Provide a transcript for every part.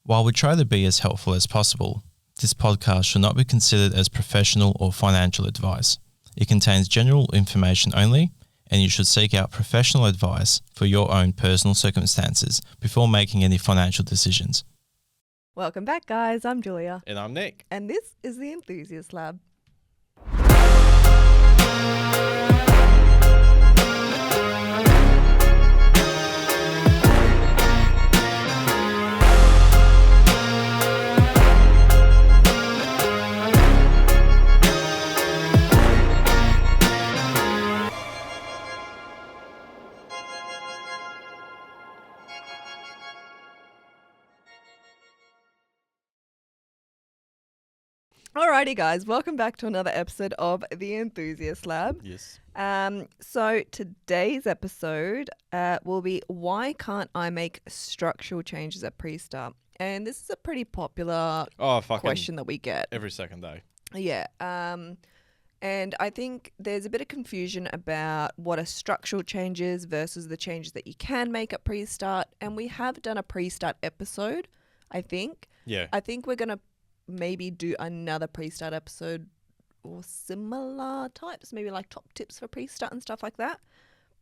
While we try to be as helpful as possible, this podcast should not be considered as professional or financial advice. It contains general information only, and you should seek out professional advice for your own personal circumstances before making any financial decisions. Welcome back, guys. I'm Julia. And I'm Nick. And this is the Enthusiast Lab. Alrighty, guys, welcome back to another episode of the Enthusiast Lab. Yes. So today's episode will be why can't I make structural changes at pre-start? And this is a pretty popular question that we get every second day. Yeah. And I think there's a bit of confusion about what are structural changes versus the changes that you can make at pre-start. And we have done a pre-start episode, I think. Yeah. I think we're going to maybe do another pre-start episode or similar types, maybe like top tips for pre-start and stuff like that.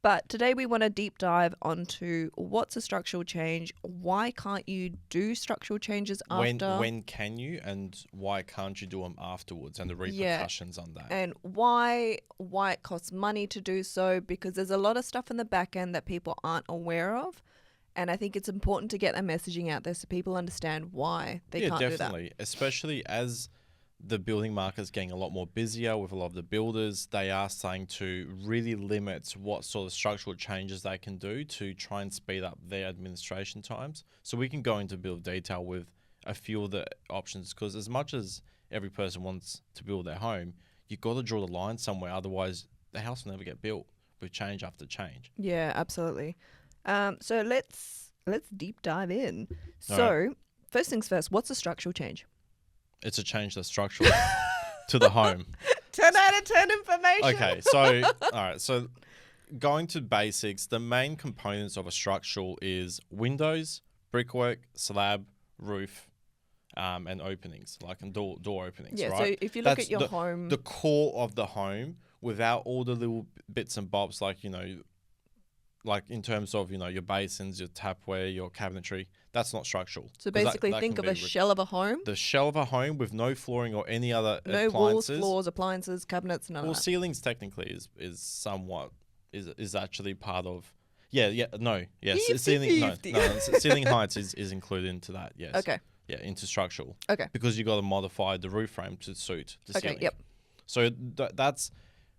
But today we want to deep dive onto what's a structural change, why can't you do structural changes after. When can you, and why can't you do them afterwards, and the repercussions on that. And why it costs money to do so, because there's a lot of stuff in the back end that people aren't aware of. And I think it's important to get that messaging out there so people understand why they can't do that. Yeah, definitely. Especially as the building market is getting a lot more busier with a lot of the builders, they are starting to really limit what sort of structural changes they can do to try and speed up their administration times. So we can go into a bit of detail with a few of the options, because as much as every person wants to build their home, you've got to draw the line somewhere. Otherwise, the house will never get built with change after change. Yeah, absolutely. So let's deep dive in. All So right. First things first, what's a structural change? It's a change that's structural to the home. 10 out of 10 information. Okay, so all right, so going to basics, the main components of a structural is windows, brickwork, slab, roof, and openings, like door openings. Yeah, right? so if you look That's at your home, the core of the home, without all the little bits and bobs, like like in terms of your basins, your tapware, your cabinetry, that's not structural. so basically think of a shell of a home. The shell of a home with no flooring or any other No walls, appliances. floors, appliances, cabinets, none Well, of that. ceilings technically is somewhat is actually part of. Ceiling ceiling heights is included into that. Yes. Okay. Yeah, into structural. Okay. Because you got to modify the roof frame to suit the Okay, ceiling. yep. So that's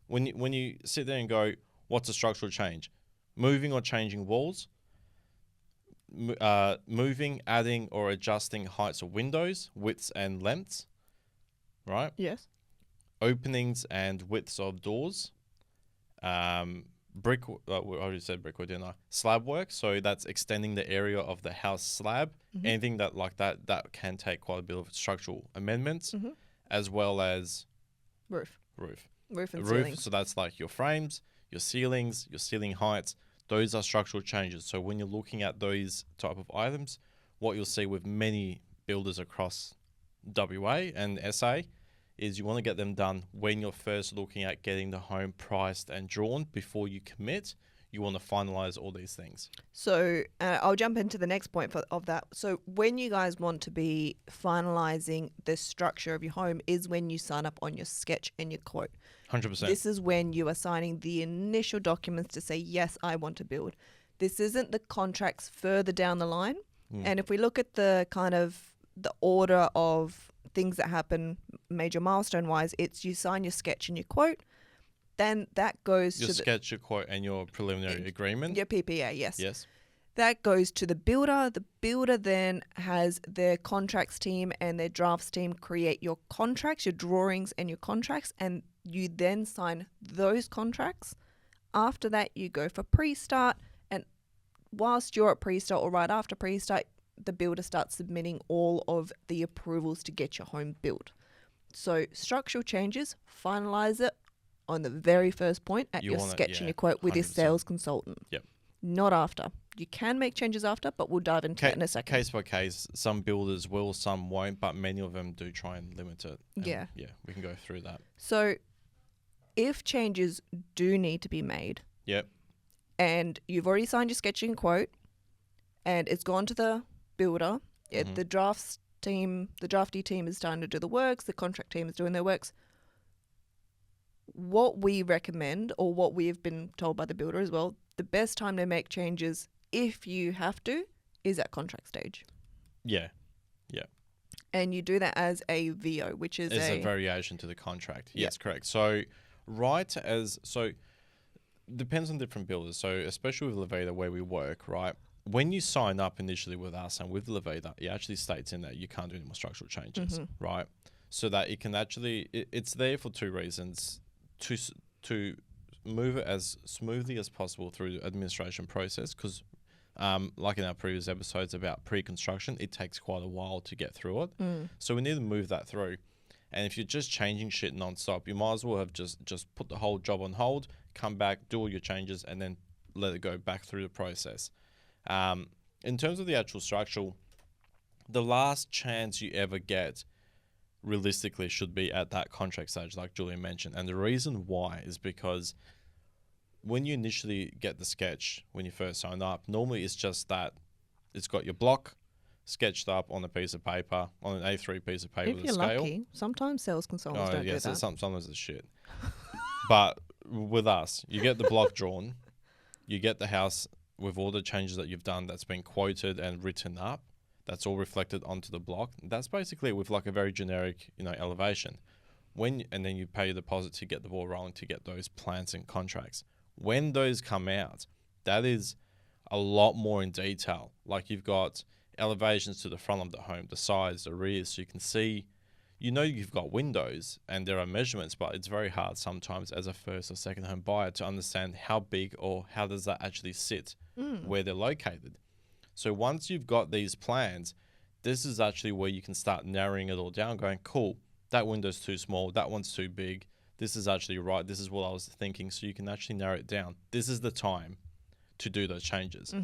when you sit there and go, what's a structural change? Moving or changing walls. Moving, adding, or adjusting heights of windows, widths and lengths. Right. Yes. Openings and widths of doors. I already said brickwork, didn't I? Slab work, so that's extending the area of the house slab. Mm-hmm. Anything that can take quite a bit of structural amendments, as well as Roof and roof. ceilings. So that's like your frames, your ceilings, your ceiling heights. Those are structural changes. So when you're looking at those type of items, what you'll see with many builders across WA and SA is you want to get them done when you're first looking at getting the home priced and drawn. Before you commit, you want to finalize all these things. So I'll jump into the next point of that. So when you guys want to be finalizing the structure of your home is when you sign up on your sketch and your quote. 100%. This is when you are signing the initial documents to say, yes, I want to build. This isn't the contracts further down the line. And if we look at the kind of the order of things that happen major milestone wise, it's you sign your sketch and your quote. Then that goes your to sketch, your quote, and your preliminary agreement. Your PPA, yes. Yes. That goes to the builder. The builder then has their contracts team and their drafts team create your contracts, your drawings and your contracts, and you then sign those contracts. After that, you go for pre-start, and whilst you're at pre-start or right after pre-start, the builder starts submitting all of the approvals to get your home built. So structural changes, finalize it on the very first point at your sketch and your quote with your 100%. sales consultant. Yep. Not after. You can make changes after, but we'll dive into that in a second. Case by case, some builders will, some won't, but many of them do try and limit it. And Yeah. Yeah, we can go through that. So if changes do need to be made, Yep. and you've already signed your sketching quote, and it's gone to the builder, the draftee team is starting to do the works, the contract team is doing their works. What we recommend, or what we have been told by the builder as well, the best time to make changes, if you have to, is at contract stage. Yeah. And you do that as a VO, which is It's a variation to the contract. Yes, correct. So depends on different builders. So especially with Levita where we work, right? When you sign up initially with us and with Levita, it actually states in that you can't do any more structural changes, right? So that it can actually, it's there for two reasons. To move it as smoothly as possible through the administration process, because like in our previous episodes about pre-construction, it takes quite a while to get through it. So we need to move that through. And if you're just changing shit nonstop, you might as well have just put the whole job on hold, come back, do all your changes, and then let it go back through the process. In terms of the actual structural, the last chance you ever get realistically should be at that contract stage, like Julia mentioned. And the reason why is because when you initially get the sketch, when you first sign up, normally it's just that it's got your block sketched up on a piece of paper, on an A3 piece of paper if with you're a scale. lucky, sometimes sales consultants don't do that. Sometimes it's shit. But with us, you get the block drawn, you get the house with all the changes that you've done that's been quoted and written up. That's all reflected onto the block. That's basically with like a very generic, elevation. And then you pay a deposit to get the ball rolling to get those plans and contracts. When those come out, that is a lot more in detail. Like you've got elevations to the front of the home, the sides, the rears, so you can see, you've got windows and there are measurements, but it's very hard sometimes as a first or second home buyer to understand how big or how does that actually sit, where they're located. So once you've got these plans, this is actually where you can start narrowing it all down, going, cool, that window's too small, that one's too big, this is actually right, this is what I was thinking, so you can actually narrow it down. This is the time to do those changes.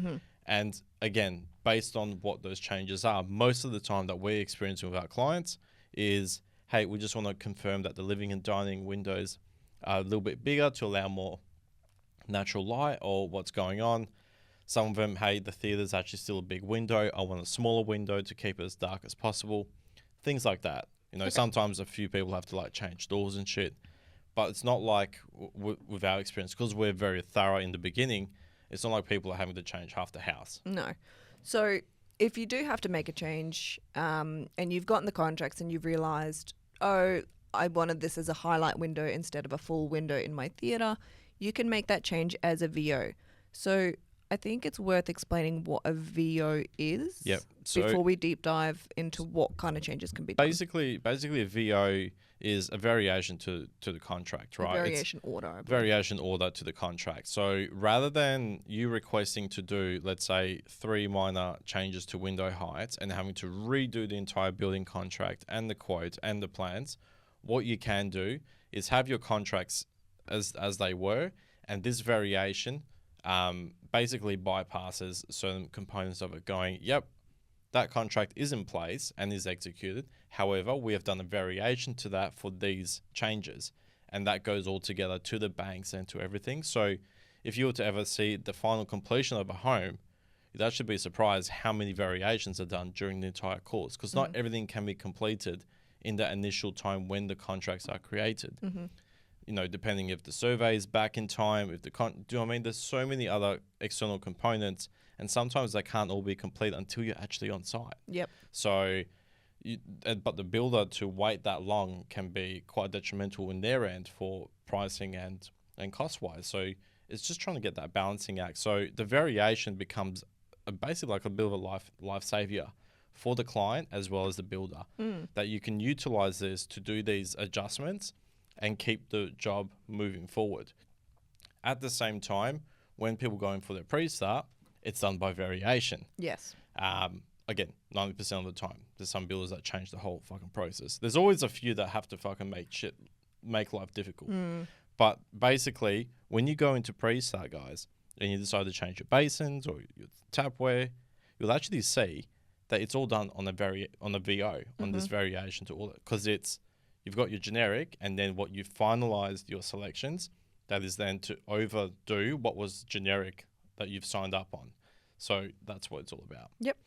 And again, based on what those changes are, most of the time that we're experiencing with our clients is, hey, we just want to confirm that the living and dining windows are a little bit bigger to allow more natural light or what's going on. Some of them, hey, the theatre's actually still a big window. I want a smaller window to keep it as dark as possible. Things like that. Sometimes a few people have to change doors and shit. But it's not like with our experience, because we're very thorough in the beginning, it's not like people are having to change half the house. No. So if you do have to make a change and you've gotten the contracts and you've realised, I wanted this as a highlight window instead of a full window in my theatre, you can make that change as a VO. So I think it's worth explaining what a VO is before we deep dive into what kind of changes can be done. Basically a VO is a variation to the contract, right? Variation order. Variation order to the contract. So rather than you requesting to do, let's say, 3 minor changes to window heights and having to redo the entire building contract and the quote and the plans, what you can do is have your contracts as they were, and this variation basically bypasses certain components of it, going, yep, that contract is in place and is executed. However, we have done a variation to that for these changes, and that goes all together to the banks and to everything. So if you were to ever see the final completion of a home, you'd actually be surprised how many variations are done during the entire course, because not everything can be completed in that initial time when the contracts are created. Depending if the survey is back in time, if do you know what I mean? There's so many other external components, and sometimes they can't all be complete until you're actually on site. Yep. So, but the builder to wait that long can be quite detrimental in their end for pricing and cost-wise. So it's just trying to get that balancing act. So the variation becomes basically like a bit of a life savior for the client as well as the builder, that you can utilize this to do these adjustments and keep the job moving forward. At the same time, when people go in for their pre-start, it's done by variation. Yes. Again, 90% of the time. There's some builders that change the whole fucking process. There's always a few that have to fucking make life difficult. But basically, when you go into pre-start, guys, and you decide to change your basins or your tapware, you'll actually see that it's all done on a VO, on this variation to all, because you've got your generic, and then what you've finalized your selections, that is then to overdo what was generic that you've signed up on. So that's what it's all about. Yep.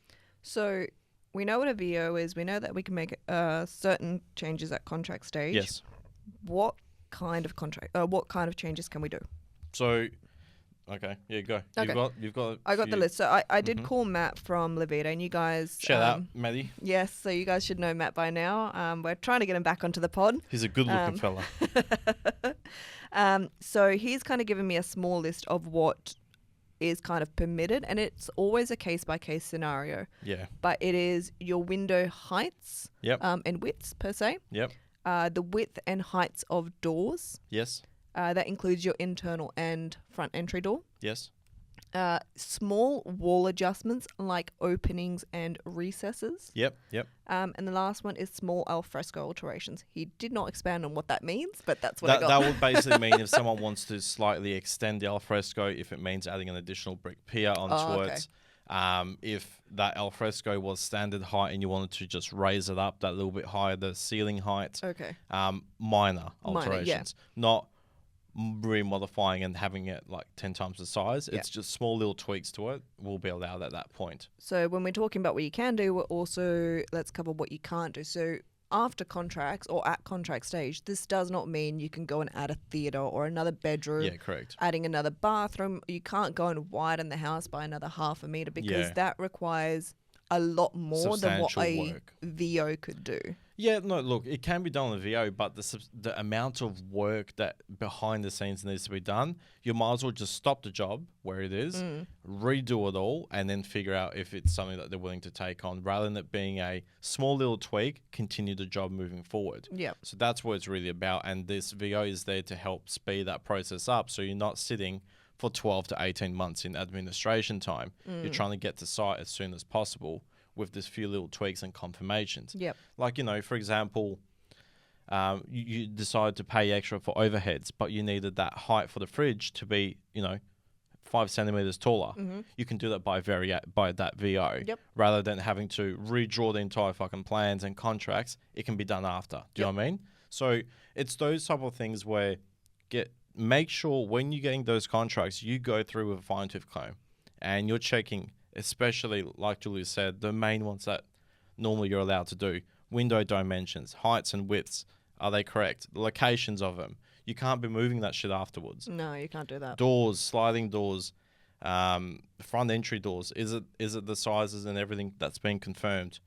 So we know what a VO is. We know that we can make certain changes at contract stage. Yes. What kind of changes can we do? So, okay, yeah, go. Okay. You've got. I got the list. So I did call Matt from Levita, and you guys. Shout out, Matty. Yes, so you guys should know Matt by now. We're trying to get him back onto the pod. He's a good-looking fella. So he's kind of given me a small list of what is kind of permitted, and it's always a case-by-case scenario. Yeah. But it is your window heights Yep. and widths per se. Yep. The width and heights of doors. Yes. That includes your internal and front entry door. Yes. Small wall adjustments like openings and recesses. Yep. Yep. And the last one is small al fresco alterations. He did not expand on what that means, but that's what I got. That would basically mean if someone wants to slightly extend the al fresco, if it means adding an additional brick pier onto it. If that al fresco was standard height and you wanted to just raise it up that little bit higher, the ceiling height. Okay. Minor alterations. Yeah. Not remodifying and having it like 10 times the size. It's just small little tweaks to it will be allowed at that point. So when we're talking about what you can do, we're also, let's cover what you can't do. So after contracts or at contract stage, this does not mean you can go and add a theatre or another bedroom. Yeah, correct. Adding another bathroom. You can't go and widen the house by another half a metre because that requires a lot more than what a VO could do. Yeah, no, look, it can be done on a VO, but the amount of work that behind the scenes needs to be done, you might as well just stop the job where it is, redo it all, and then figure out if it's something that they're willing to take on, rather than it being a small little tweak, continue the job moving forward. Yeah. So that's what it's really about, and this VO is there to help speed that process up, so you're not sitting for 12 to 18 months in administration time. You're trying to get to site as soon as possible with this few little tweaks and confirmations. Yep. Like, for example, you decide to pay extra for overheads, but you needed that height for the fridge to be, 5 centimeters taller. You can do that by that VO. Yep. Rather than having to redraw the entire fucking plans and contracts. It can be done after. Do you know what I mean? So it's those type of things where make sure when you're getting those contracts, you go through with a fine-tooth comb and you're checking, especially like Julia said, the main ones that normally you're allowed to do. Window dimensions, heights and widths, are they correct? The locations of them. You can't be moving that shit afterwards. No, you can't do that. Doors, sliding doors, front entry doors. Is it the sizes and everything that's been confirmed?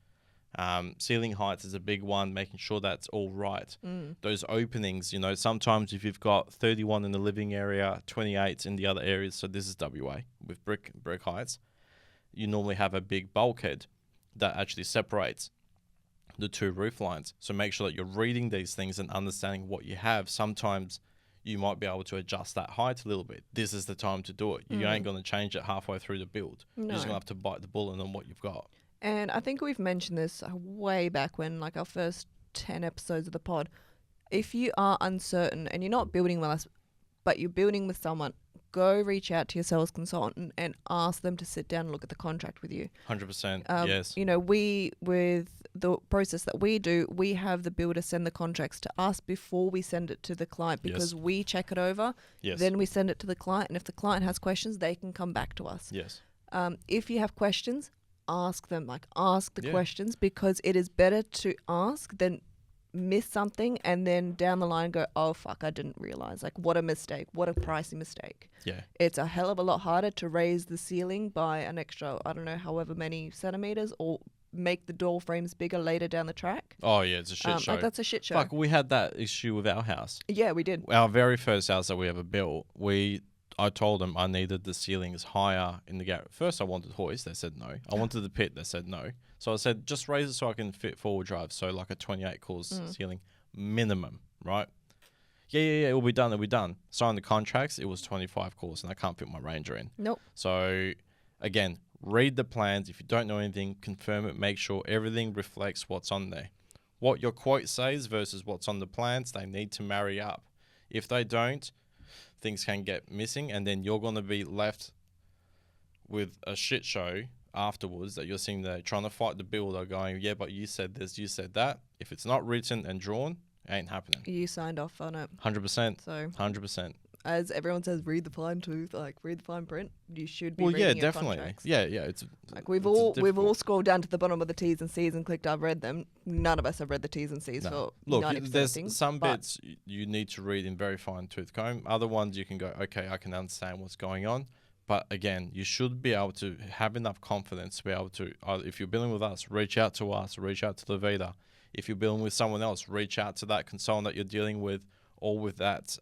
Ceiling heights is a big one, making sure that's all right. Those openings, sometimes if you've got 31 in the living area, 28 in the other areas, so this is WA with brick heights, you normally have a big bulkhead that actually separates the two roof lines. So make sure that you're reading these things and understanding what you have. Sometimes you might be able to adjust that height a little bit. This is the time to do it. You ain't going to change it halfway through the build. No. You're just going to have to bite the bullet on what you've got. And I think we've mentioned this way back when, like our first 10 episodes of the pod. If you are uncertain and you're not building with us, but you're building with someone, go reach out to your sales consultant and ask them to sit down and look at the contract with you. 100%, yes. We, with the process that we do, we have the builder send the contracts to us before we send it to the client because we check it over. Yes. Then we send it to the client. And if the client has questions, they can come back to us. Yes. If you have questions, ask them, ask the questions, because it is better to ask than miss something and then down the line go, oh fuck, I didn't realize, what a mistake, what a pricey mistake. Yeah. It's a hell of a lot harder to raise the ceiling by an extra, I don't know, however many centimeters, or make the door frames bigger later down the track. Oh yeah, it's a shit show. That's a shit show. Fuck, we had that issue with our house. Yeah, we did. Our very first house that we ever built, I told them I needed the ceilings higher in the garage. First, I wanted hoist. They said no. I wanted the pit. They said no. So I said, just raise it so I can fit forward drive. So like a 28 cores ceiling minimum, right? Yeah, it will be done. It'll be done. Signed the contracts. It was 25 cores and I can't fit my Ranger in. Nope. So again, read the plans. If you don't know anything, confirm it. Make sure everything reflects what's on there. What your quote says versus what's on the plans, they need to marry up. If they don't, things can get missing, and then you're going to be left with a shit show afterwards that you're sitting there trying to fight the builder going, yeah, but you said this, you said that. If it's not written and drawn, it ain't happening. You signed off on it. 100%. So 100%. as everyone says, read the fine tooth, like read the fine print. You should be Well, reading yeah, your definitely. contracts. Yeah, it's Like we've it's all difficult. scrolled down to the bottom of the T's and C's and clicked I've read them. None of us have read the T's and C's No. for Look, 90% of there's things. some but bits you need to read in very fine tooth comb. Other ones you can go, okay, I can understand what's going on. But again, you should be able to have enough confidence to be able to, if you're billing with us, reach out to us, reach out to Levita. If you're billing with someone else, reach out to that consultant that you're dealing with or with that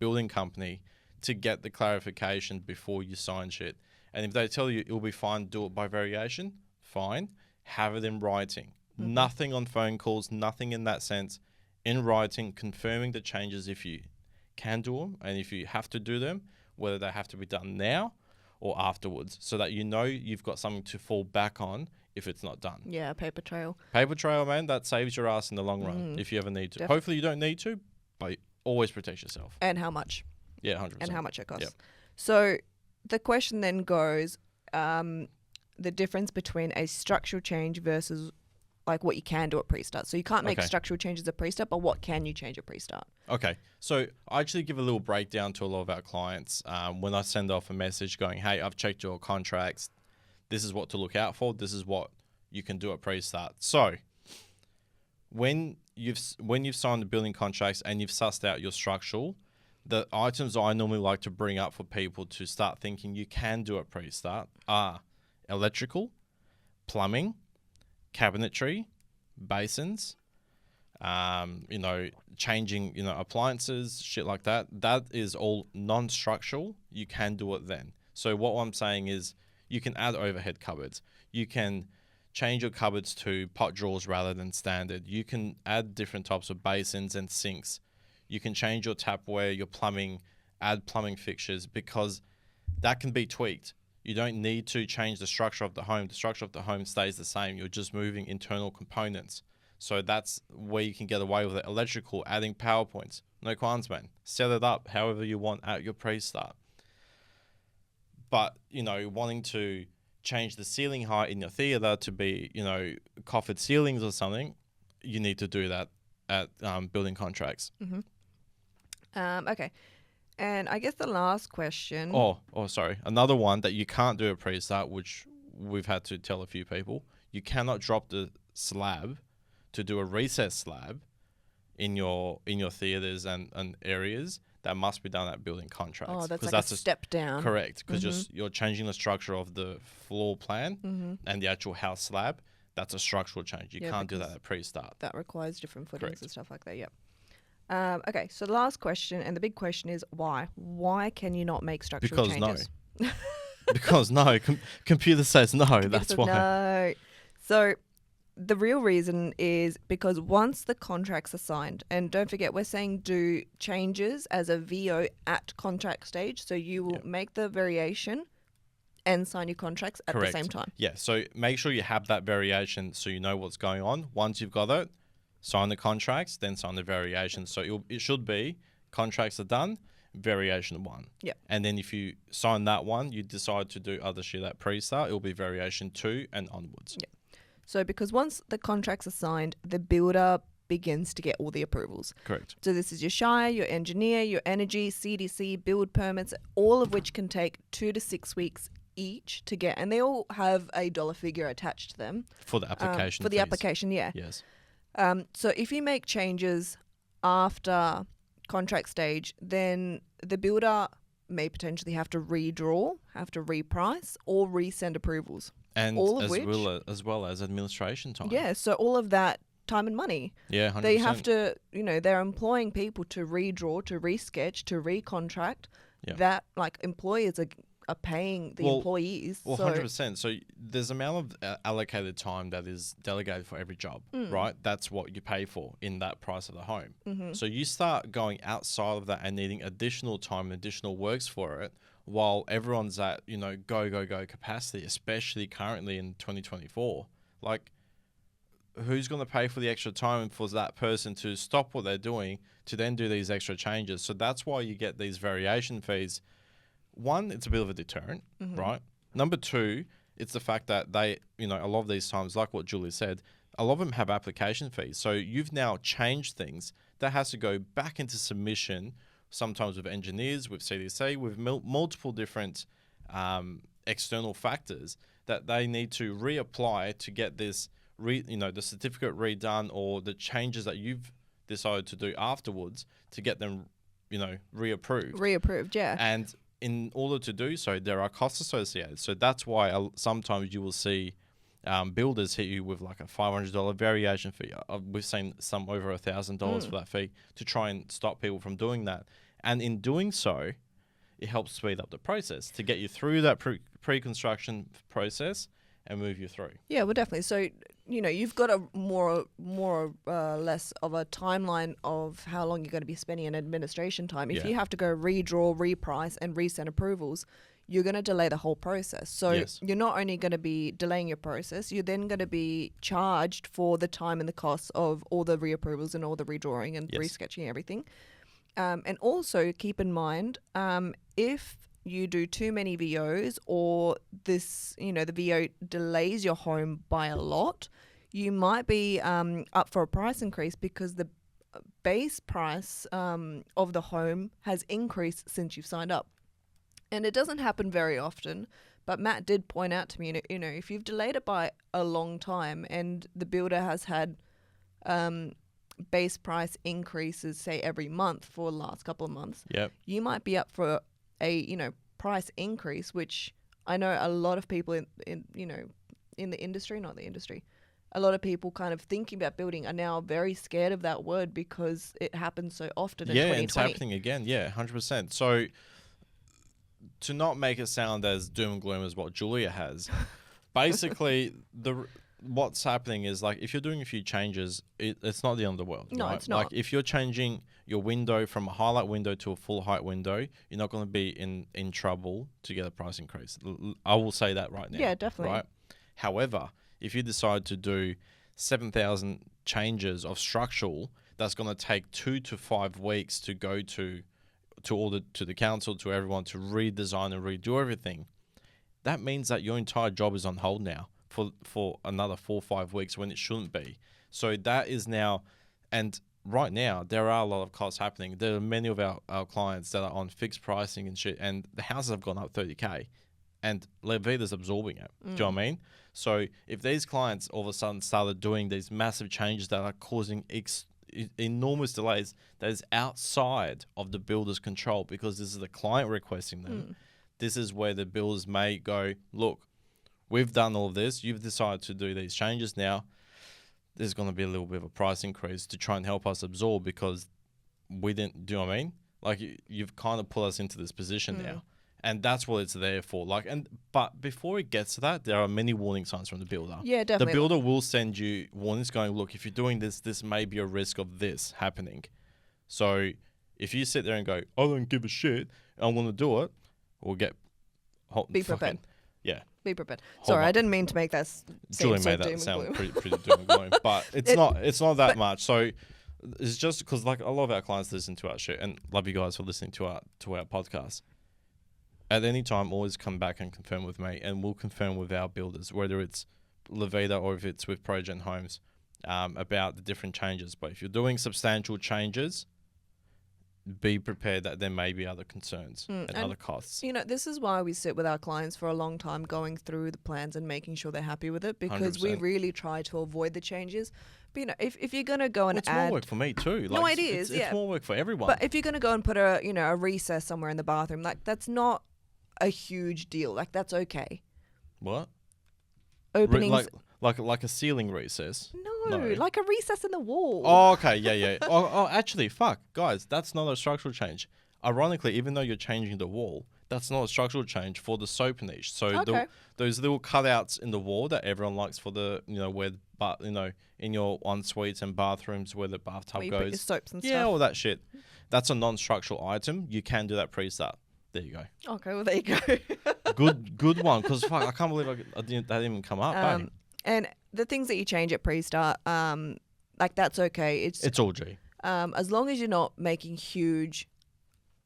building company to get the clarification before you sign shit. And if they tell you it'll be fine, do it by variation, fine. Have it in writing. Mm-hmm. Nothing on phone calls, nothing in that sense. In writing, confirming the changes if you can do them and if you have to do them, whether they have to be done now or afterwards, so that you know you've got something to fall back on if it's not done. yeah, paper trail. Paper trail, man, that saves your ass in the long run if you ever need to. Definitely. Hopefully you don't need to, but always protect yourself. And how much? Yeah, 100%. And how much it costs. Yep. So the question then goes, the difference between a structural change versus like what you can do at pre-start. So you can't make Okay. structural changes at pre-start, but what can you change at pre-start? Okay, so I actually give a little breakdown to a lot of our clients when I send off a message going, hey, I've checked your contracts. This is what to look out for. This is what you can do at pre-start. So when you've signed the building contracts and you've sussed out your structural, the items I normally like to bring up for people to start thinking you can do at pre-start are electrical, plumbing, cabinetry, basins, changing, appliances, shit like that. That is all non-structural. You can do it then. So what I'm saying is you can add overhead cupboards. You can change your cupboards to pot drawers rather than standard. You can add different types of basins and sinks. You can change your tapware, your plumbing, add plumbing fixtures, because that can be tweaked. You don't need to change the structure of the home. The structure of the home stays the same. You're just moving internal components. So that's where you can get away with it. Electrical, adding power points. No qualms, man. Set it up however you want at your pre-start. But, wanting to change the ceiling height in your theatre to be, coffered ceilings or something, you need to do that at building contracts. Okay. And I guess the last question. Oh, sorry. Another one that you can't do at pre-start, which we've had to tell a few people, you cannot drop the slab to do a recess slab in your theatres and areas. That must be done at building contracts. Oh, that's 'cause like a step down. Correct, because you're changing the structure of the floor plan and the actual house slab. That's a structural change. You Yeah, can't do that because at pre-start. That requires different footings Correct. and stuff like that. Yep. Okay, so the last question and the big question is why? Why can you not make structural Because changes? no. Because no, computer says no. That's Because why. No. So the real reason is because once the contracts are signed, and don't forget, we're saying do changes as a VO at contract stage. So you will make the variation and sign your contracts at Correct. the same time. Yeah, so make sure you have that variation so you know what's going on. Once you've got it, sign the contracts, then sign the variation. So it should be contracts are done, variation 1. Yeah. And then if you sign that one, you decide to do other shit at pre-start, it'll be variation 2 and onwards. Yeah. So because once the contracts are signed, the builder begins to get all the approvals. Correct. So this is your shire, your engineer, your energy, CDC, build permits, all of which can take 2 to 6 weeks each to get, and they all have a dollar figure attached to them. For the application For the fees. application, yeah. Yes. So if you make changes after contract stage, then the builder may potentially have to redraw, have to reprice, or resend approvals. And all of as well as administration time. Yeah, so all of that time and money. Yeah, 100%. They have to, they're employing people to redraw, to resketch, to recontract. Yeah. That, like, employers are paying the employees. Well, so 100%. So there's an amount of allocated time that is delegated for every job, right? That's what you pay for in that price of the home. So you start going outside of that and needing additional time and additional works for it while everyone's at, go capacity, especially currently in 2024. Like, who's going to pay for the extra time for that person to stop what they're doing to then do these extra changes? So that's why you get these variation fees. One, it's a bit of a deterrent, right? Number two, it's the fact that they, a lot of these times, like what Julie said, a lot of them have application fees. So you've now changed things that has to go back into submission, sometimes with engineers, with CDC, with multiple different external factors that they need to reapply to get this, the certificate redone, or the changes that you've decided to do afterwards to get them, reapproved. Reapproved, yeah. And in order to do so, there are costs associated. So that's why sometimes you will see builders hit you with like a $500 variation fee. We've seen some over $1,000 for that fee to try and stop people from doing that. And in doing so, it helps speed up the process to get you through that pre-construction process and move you through. Yeah, well, definitely. So, you've got a more or less of a timeline of how long you're going to be spending in administration time. If you have to go redraw, reprice, and resend approvals, you're going to delay the whole process. So you're not only going to be delaying your process, you're then going to be charged for the time and the costs of all the reapprovals and all the redrawing and resketching everything. And also keep in mind, if you do too many VOs, or this, the VO delays your home by a lot, you might be up for a price increase because the base price of the home has increased since you've signed up. And it doesn't happen very often, but Matt did point out to me, if you've delayed it by a long time and the builder has had base price increases, say, every month for the last couple of months, you might be up for a, price increase, which I know a lot of people in the industry, not the industry, a lot of people kind of thinking about building are now very scared of that word because it happens so often in 2020. Yeah, it's happening again. Yeah, 100%. So to not make it sound as doom and gloom as what Julia has, basically what's happening is, like, if you're doing a few changes, it's not the end of the world. No, right? it's not. Like, if you're changing your window from a highlight window to a full height window, you're not going to be in trouble to get a price increase. I will say that right now. Yeah, definitely. Right. However, if you decide to do 7,000 changes of structural, that's going to take 2 to 5 weeks to go to the council, to everyone, to redesign and redo everything. That means that your entire job is on hold now for another 4 or 5 weeks when it shouldn't be. So that is now, and right now there are a lot of costs happening. There are many of our clients that are on fixed pricing and shit, and the houses have gone up 30K, and Levita's absorbing it. Do you know what I mean? So if these clients all of a sudden started doing these massive changes that are causing enormous delays that is outside of the builder's control, because this is the client requesting them, this is where the builders may go, look, we've done all of this, you've decided to do these changes now, there's going to be a little bit of a price increase to try and help us absorb, because we didn't, do you know what I mean? Like, you've kind of put us into this position now. And that's what it's there for. But before it gets to that, there are many warning signs from the builder. Yeah, definitely. The builder will send you warnings going, look, if you're doing this, this may be a risk of this happening. So if you sit there and go, I don't give a shit, I want to do it, we'll get... Be prepared. Yeah. Be prepared. Sorry, I didn't mean to make that Julie made that sound pretty doom and gloom. But it's not that much. So it's just because, like, a lot of our clients listen to our shit, and love you guys for listening to our podcast. At any time, always come back and confirm with me, and we'll confirm with our builders, whether it's Levita or if it's with Progen Homes, about the different changes. But if you're doing substantial changes, be prepared that there may be other concerns and other costs. This is why we sit with our clients for a long time, going through the plans and making sure they're happy with it, because 100%. We really try to avoid the changes. But if you're going to go and it's more work for me too. No, it is. It's more work for everyone. But if you're going to go and put a recess somewhere in the bathroom, like, that's not a huge deal. Like, that's okay. What? Openings like a ceiling recess? No, like a recess in the wall. Oh, okay, yeah. oh, actually, fuck, guys, that's not a structural change. Ironically, even though you're changing the wall, that's not a structural change for the soap niche. So those little cutouts in the wall that everyone likes for the, where, in your en-suites and bathrooms where the bathtub where you goes. put your soaps and stuff. Yeah, all that shit. That's a non-structural item. You can do that pre-start. There you go. Okay, well, there you go. good one, because fuck, I can't believe that didn't even come up. And the things that you change at pre-start, like that's okay. It's all G. As long as you're not making huge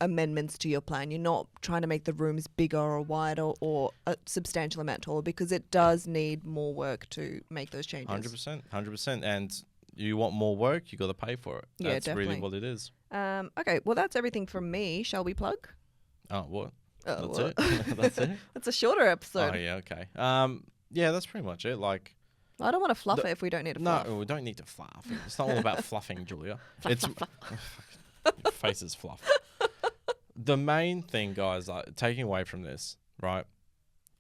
amendments to your plan, you're not trying to make the rooms bigger or wider or a substantial amount taller, because it does need more work to make those changes. 100%. And you want more work, you got to pay for it. Yeah, That's definitely. really what it is. Okay, well, that's everything from me. Shall we plug? Oh, what? Oh, That's well. it? That's it? It's a shorter episode. Oh, yeah, okay. Yeah, that's pretty much it. Like, I don't want to fluff it if we don't need to fluff. no, we don't need to fluff. It's not all about fluffing, Julia. It's your face is fluff. The main thing, guys, like, taking away from this, right?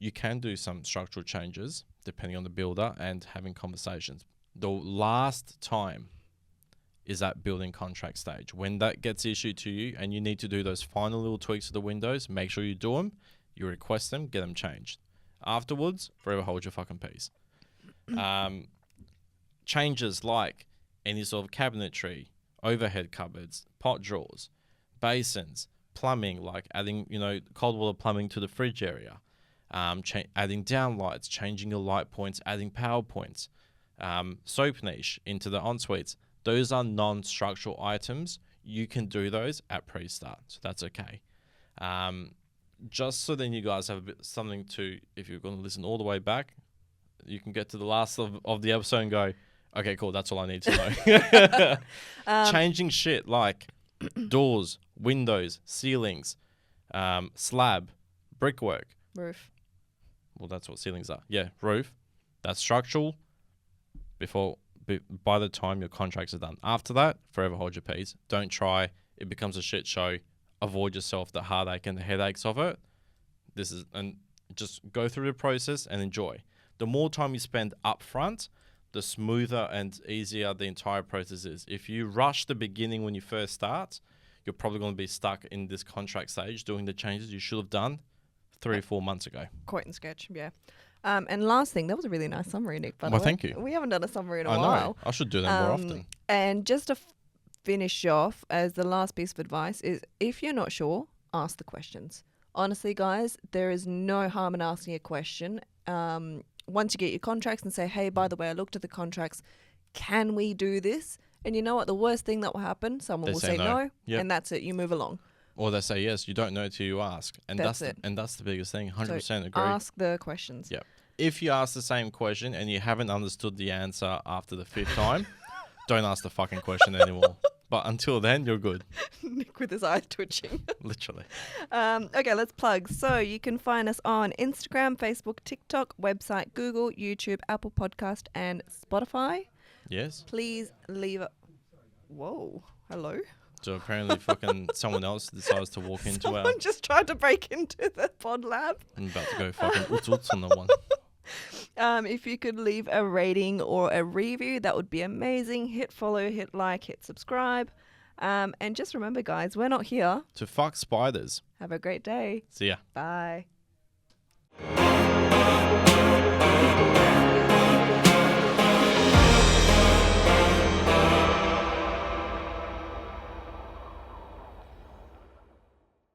You can do some structural changes depending on the builder and having conversations. The last time is that building contract stage. When that gets issued to you and you need to do those final little tweaks to the windows, make sure you do them, you request them, get them changed. Afterwards, forever hold your fucking peace. Changes like any sort of cabinetry, overhead cupboards, pot drawers, basins, plumbing, like adding, cold water plumbing to the fridge area, adding downlights, changing your light points, adding power points, soap niche into the ensuites. Those are non-structural items. You can do those at pre-start, so that's okay. Just so then you guys have something to, if you're going to listen all the way back, you can get to the last of the episode and go, okay, cool, that's all I need to know. Changing shit like doors, windows, ceilings, slab, brickwork. Roof. Well, that's what ceilings are. Yeah, roof. That's structural by the time your contracts are done. After that, forever hold your peace. Don't try. It becomes a shit show. Avoid yourself the heartache and the headaches of it. And just go through the process and enjoy. The more time you spend up front, the smoother and easier the entire process is. If you rush the beginning when you first start, you're probably going to be stuck in this contract stage doing the changes you should have done 3 or 4 months ago. Quote and sketch, yeah. And last thing, that was a really nice summary, Nick, by the way. Thank you. We haven't done a summary in a I while. know. I should do that more often. And just to finish off, as the last piece of advice is, if you're not sure, ask the questions. Honestly, guys, there is no harm in asking a question. Once you get your contracts and say, hey, by the way, I looked at the contracts, can we do this? And you know what? The worst thing that will happen, someone will say no, yep. And that's it. You move along. Or they say yes. You don't know till you ask. And that's it. That's the biggest thing. 100% So agree. ask the questions. Yeah. If you ask the same question and you haven't understood the answer after the 5th time, don't ask the fucking question anymore. But until then, you're good. Nick with his eyes twitching. Literally. Okay, let's plug. So you can find us on Instagram, Facebook, TikTok, website, Google, YouTube, Apple Podcast, and Spotify. Yes. Please leave a... Whoa. Hello? So apparently fucking someone else decides to walk into our... Someone just tried to break into the pod lab. I'm about to go fucking uts on the one. If you could leave a rating or a review, that would be amazing. Hit follow, hit like, hit subscribe. And just remember, guys, we're not here To fuck spiders. Have a great day. See ya. Bye.